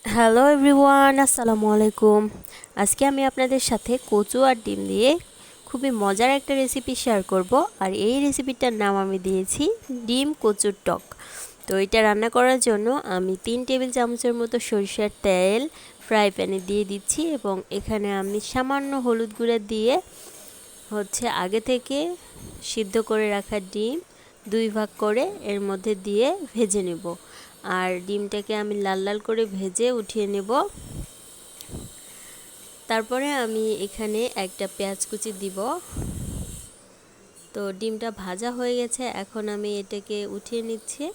Hello everyone, আসসালামু আলাইকুম। আজকে আমি আপনাদের সাথে কচু আর ডিম দিয়ে খুবই মজার একটা রেসিপি শেয়ার করব। আর এই রেসিপিটার নাম আমি দিয়েছি ডিম কচুর টক। তো এটা রান্না করার জন্য আমি 3 টেবিল চামচের মতো সরিষার তেল ফ্রাই প্যানে দিয়ে দিচ্ছি, এবং এখানে আমি সামান্য হলুদ গুঁড়া দিয়ে আগে থেকে সিদ্ধ করে রাখা ডিম 2 ভাগ করে এর মধ্যে দিয়ে ভেজে নেব। আর ডিমটাকে আমি লাল লাল করে ভেজে উঠিয়ে নেব। তারপরে আমি এখানে একটা পেঁয়াজ কুচি দিব। তো ডিমটা ভাজা হয়ে গেছে, এখন আমি এটাকে উঠিয়ে নিচ্ছি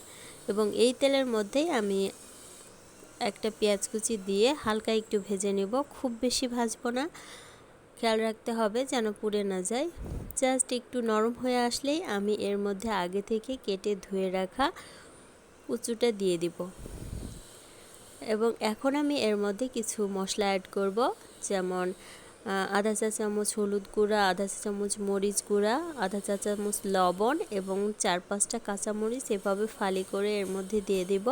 এবং এই তেলের মধ্যেই আমি একটা পেঁয়াজ কুচি দিয়ে হালকা একটু ভেজে নেব। খুব বেশি ভাজবো না, খেয়াল রাখতে হবে যেন পুড়ে না যায়। জাস্ট একটু নরম হয়ে আসলেই আমি এর মধ্যে আগে থেকে কেটে ধুয়ে রাখা কচুটা দিয়ে দিব। এবং এখন আমি এর মধ্যে কিছু মশলা অ্যাড করব, যেমন আধা চা চামচ হলুদ গুঁড়া, আধা চা চামচ মরিচ গুঁড়া, আধা চা চামচ লবণ এবং 4-5টা কাঁচামরিচ এভাবে ফালি করে এর মধ্যে দিয়ে দিব।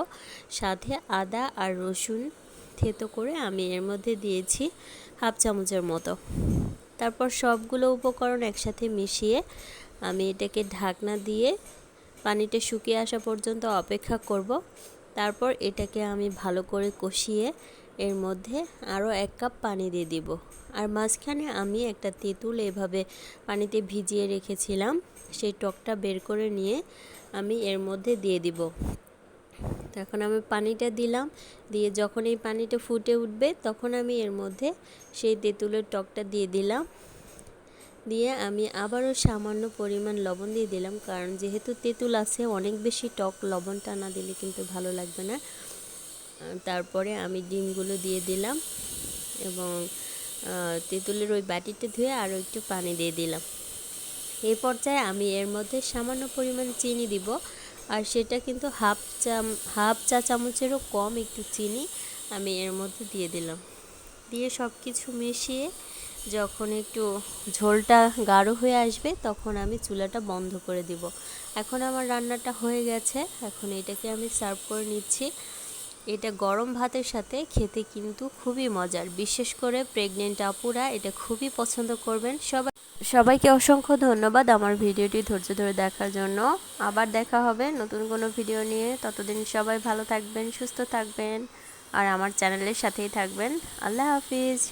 সাথে আদা আর রসুন থেতো করে আমি এর মধ্যে দিয়েছি হাফ চামচের মতো। তারপর সবগুলো উপকরণ একসাথে মিশিয়ে আমি এটাকে ঢাকনা দিয়ে পানিটা শুকিয়ে আসা পর্যন্ত অপেক্ষা করব। তারপর এটাকে আমি ভালো করে কষিয়ে এর মধ্যে আরও 1 কাপ পানি দিয়ে দিব। আর মাঝখানে আমি একটা তেঁতুল এভাবে পানিতে ভিজিয়ে রেখেছিলাম, সেই টকটা বের করে নিয়ে আমি এর মধ্যে দিয়ে দিব। এখন আমি পানিটা দিলাম, দিয়ে যখন এই পানিটা ফুটে উঠবে তখন আমি এর মধ্যে সেই তেঁতুলের টকটা দিয়ে দিলাম। দিয়ে আমি আবারও সামান্য পরিমাণ লবণ দিয়ে দিলাম, কারণ যেহেতু তেঁতুল আছে অনেক বেশি টক, লবণটা না দিলে কিন্তু ভালো লাগবে না। তারপরে আমি ডিমগুলো দিয়ে দিলাম এবং তেঁতুলের ওই বাটিতে ধুয়ে আরও একটু পানি দিয়ে দিলাম। এই পর্যায়ে আমি এর মধ্যে সামান্য পরিমাণ চিনি দিব, আর সেটা কিন্তু হাফ চা চামচেরও কম একটু চিনি আমি এর মধ্যে দিয়ে দিলাম। দিয়ে সব কিছু মিশিয়ে যখন একটু ঝোলটা গাঢ় হয়ে আসবে তখন আমি চুলাটা বন্ধ করে দিব। এখন আমার রান্নাটা হয়ে গেছে, এখন এটাকে আমি সার্ভ করে নিচ্ছি। এটা গরম ভাতের সাথে খেতে কিন্তু খুবই মজার, বিশেষ করে প্রেগনেন্ট আপুরা এটা খুবই পছন্দ করবেন। সবাইকে অসংখ্য ধন্যবাদ আমার ভিডিওটি ধৈর্য ধরে দেখার জন্য। আবার দেখা হবে নতুন কোনো ভিডিও নিয়ে। ততদিন সবাই ভালো থাকবেন, সুস্থ থাকবেন আর আমার চ্যানেলের সাথেই থাকবেন। আল্লাহ হাফিজ।